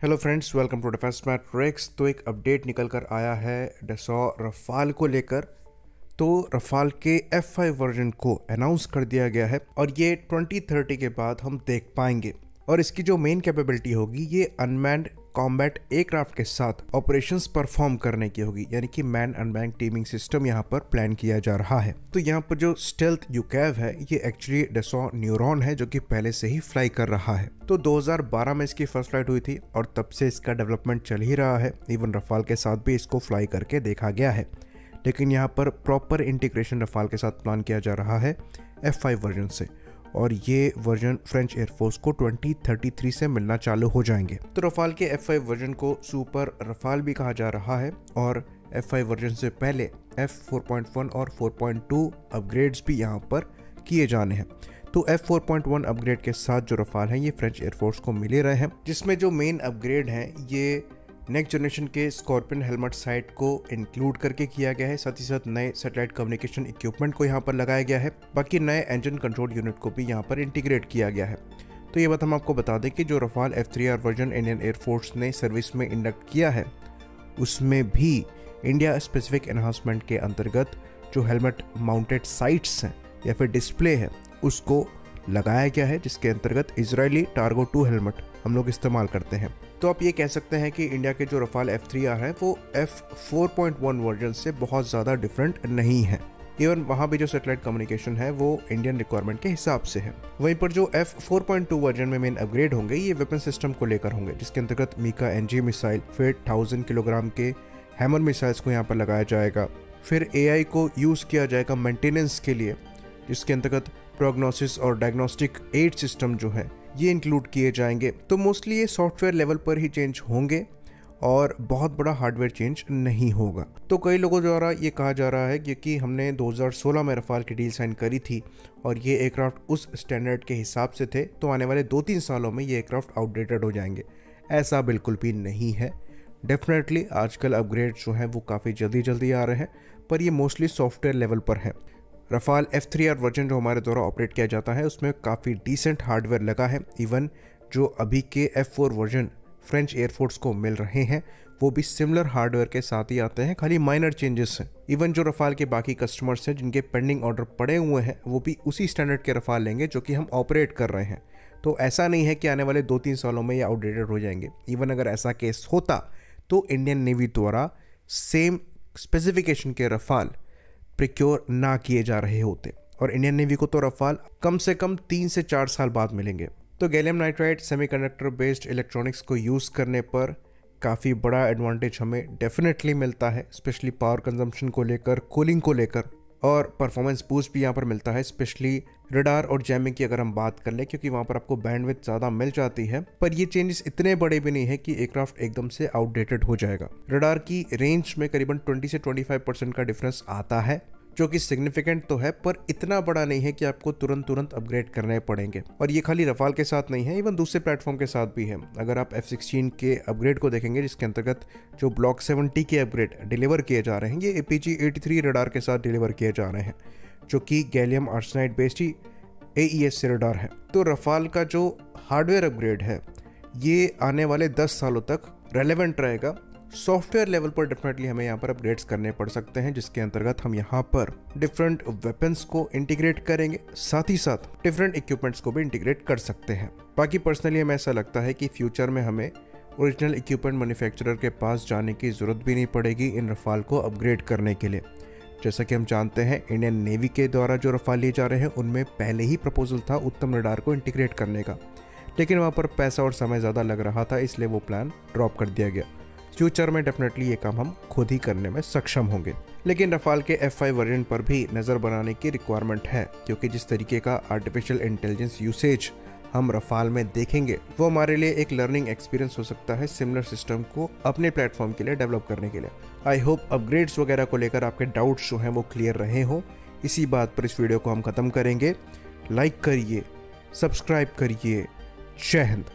Hello friends, welcome to defence matrix. तो एक update निकल कर आया है डसॉ रफाल को लेकर। तो रफाल के F5 वर्जन को अनाउंस कर दिया गया है और ये 2030 के बाद हम देख पाएंगे। और इसकी जो मेन कैपेबिलिटी होगी ये अनमैन्ड कॉम्बैट एयरक्राफ्ट के साथ ऑपरेशंस परफॉर्म करने की होगी, यानी कि मैन अनमैन टीमिंग सिस्टम यहाँ पर प्लान किया जा रहा है। तो यहाँ पर जो स्टेल्थ यूकैव है ये एक्चुअली डसॉ न्यूरॉन है जो कि पहले से ही फ्लाई कर रहा है। तो 2012 में इसकी फर्स्ट फ्लाइट हुई थी और तब से इसका डेवलपमेंट चल ही रहा है। इवन रफाल के साथ भी इसको फ्लाई करके देखा गया है, लेकिन यहाँ पर प्रॉपर इंटीग्रेशन रफाल के साथ प्लान किया जा रहा है F5 वर्जन से, और ये वर्जन फ्रेंच एयरफोर्स को 2033 से मिलना चालू हो जाएंगे। तो रफाल के F5 वर्जन को सुपर रफाल भी कहा जा रहा है और F5 वर्जन से पहले F4.1 और 4.2 अपग्रेड्स भी यहाँ पर किए जाने हैं। तो F4.1 अपग्रेड के साथ जो रफाल है ये फ्रेंच एयरफोर्स को मिले रहे हैं, जिसमें जो मेन अपग्रेड हैं ये नेक्स्ट जनरेशन के स्कॉर्पियन हेलमेट साइट को इंक्लूड करके किया गया है। साथ ही साथ नए सैटेलाइट कम्युनिकेशन इक्विपमेंट को यहाँ पर लगाया गया है। बाकी नए इंजन कंट्रोल यूनिट को भी यहाँ पर इंटीग्रेट किया गया है। तो ये बात हम आपको बता दें कि जो Rafale F3R version Indian air force ने सर्विस में इंडक्ट किया है उसमें भी इंडिया स्पेसिफिक एनहांसमेंट के अंतर्गत जो हेलमेट माउंटेड साइट्स हैं या फिर डिस्प्ले है उसको लगाया गया है, जिसके अंतर्गत इजरायली टार्गो 2 हेलमेट हम लोग इस्तेमाल करते हैं। तो आप ये कह सकते हैं कि इंडिया के जो रफाल F3R है वो F4.1 वर्जन से बहुत ज़्यादा डिफरेंट नहीं है। इवन वहाँ भी जो सैटेलाइट कम्युनिकेशन है वो इंडियन रिक्वायरमेंट के हिसाब से है। वहीं पर जो F4.2 वर्जन में मेन अपग्रेड होंगे ये वेपन सिस्टम को लेकर होंगे, जिसके अंतर्गत मीका NG मिसाइल, फिर 1000 किलोग्राम के हैमर मिसाइल्स को यहाँ पर लगाया जाएगा। फिर AI को यूज़ किया जाएगा मेंटेनेंस के लिए, जिसके अंतर्गत प्रोग्नोसिस और डायग्नोस्टिक एड सिस्टम जो है ये इंक्लूड किए जाएंगे। तो मोस्टली ये सॉफ्टवेयर लेवल पर ही चेंज होंगे और बहुत बड़ा हार्डवेयर चेंज नहीं होगा। तो कई लोगों द्वारा ये कहा जा रहा है क्योंकि हमने 2016 में रफाल की डील साइन करी थी और ये एयरक्राफ्ट उस स्टैंडर्ड के हिसाब से थे, तो आने वाले 2-3 सालों में ये एयरक्राफ्ट आउटडेटेड हो जाएंगे। ऐसा बिल्कुल भी नहीं है। डेफिनेटली आजकल अपग्रेड जो हैं वो काफ़ी जल्दी आ रहे हैं, पर ये मोस्टली सॉफ्टवेयर लेवल पर है। रफाल F3R वर्जन जो हमारे द्वारा ऑपरेट किया जाता है उसमें काफ़ी डिसेंट हार्डवेयर लगा है। इवन जो अभी के F4 वर्जन फ्रेंच एयरफोर्स को मिल रहे हैं वो भी सिमिलर हार्डवेयर के साथ ही आते हैं, खाली माइनर चेंजेस हैं। इवन जो रफाल के बाकी कस्टमर्स हैं जिनके पेंडिंग ऑर्डर पड़े हुए हैं वो भी उसी स्टैंडर्ड के रफाल लेंगे जो कि हम ऑपरेट कर रहे हैं। तो ऐसा नहीं है कि आने वाले 2-3 सालों में ये आउटडेटेड हो जाएंगे। इवन अगर ऐसा केस होता तो इंडियन नेवी द्वारा सेम स्पेसिफिकेशन के रफाल प्रिक्योर ना किए जा रहे होते और इंडियन नेवी को तो रफाल कम से कम 3 से 4 साल बाद मिलेंगे। तो gallium nitride semiconductor based electronics को यूज़ करने पर काफ़ी बड़ा एडवांटेज हमें डेफिनेटली मिलता है, स्पेशली पावर कंजम्पशन को लेकर, कूलिंग को लेकर, और परफॉर्मेंस बूस्ट भी यहाँ पर मिलता है, स्पेशली रडार और जैमिंग की अगर हम बात कर लें, क्योंकि वहाँ पर आपको बैंडविड्थ ज़्यादा मिल जाती है। पर ये चेंजेस इतने बड़े भी नहीं है कि एयरक्राफ्ट एकदम से आउटडेटेड हो जाएगा। रडार की रेंज में करीबन 20 से 25% का डिफरेंस आता है, जो कि सिग्निफिकेंट तो है पर इतना बड़ा नहीं है कि आपको तुरंत अपग्रेड करने पड़ेंगे। और ये खाली रफाल के साथ नहीं है, इवन दूसरे प्लेटफॉर्म के साथ भी है। अगर आप F-16 के अपग्रेड को देखेंगे, जिसके अंतर्गत जो ब्लॉक 70 के अपग्रेड डिलीवर किए जा रहे हैं ये APG-83 रडार के साथ डिलीवर किए जा रहे हैं, जो कि गैलियम आर्सेनाइड बेस्ड ही AES से रडार है। तो रफाल का जो हार्डवेयर अपग्रेड है ये आने वाले 10 सालों तक रेलेवेंट रहेगा। सॉफ्टवेयर लेवल पर डेफिनेटली हमें यहाँ पर अपग्रेड्स करने पड़ सकते हैं, जिसके अंतर्गत हम यहाँ पर डिफरेंट वेपन्स को इंटीग्रेट करेंगे, साथ ही साथ डिफरेंट इक्विपमेंट्स को भी इंटीग्रेट कर सकते हैं। बाकी पर्सनली हमें ऐसा लगता है कि फ्यूचर में हमें ओरिजिनल इक्विपमेंट मैन्युफैक्चरर के पास जाने की ज़रूरत भी नहीं पड़ेगी इन रफाल को अपग्रेड करने के लिए। जैसा कि हम जानते हैं इंडियन नेवी के द्वारा जो रफाल लिए जा रहे हैं उनमें पहले ही प्रपोजल था उत्तम रडार को इंटीग्रेट करने का, लेकिन वहाँ पर पैसा और समय ज़्यादा लग रहा था, इसलिए वो प्लान ड्रॉप कर दिया गया। फ्यूचर में डेफिनेटली ये काम हम खुद ही करने में सक्षम होंगे। लेकिन रफाल के F5 वर्जन पर भी नज़र बनाने की रिक्वायरमेंट है, क्योंकि जिस तरीके का आर्टिफिशियल इंटेलिजेंस यूसेज हम रफाल में देखेंगे वो हमारे लिए एक लर्निंग एक्सपीरियंस हो सकता है सिमिलर सिस्टम को अपने प्लेटफॉर्म के लिए डेवलप करने के लिए। आई होप अपग्रेड्स वगैरह को लेकर आपके डाउट्स जो हैं वो क्लियर रहे हों। इसी बात पर इस वीडियो को हम ख़त्म करेंगे। लाइक करिए, सब्सक्राइब करिए। जय हिंद।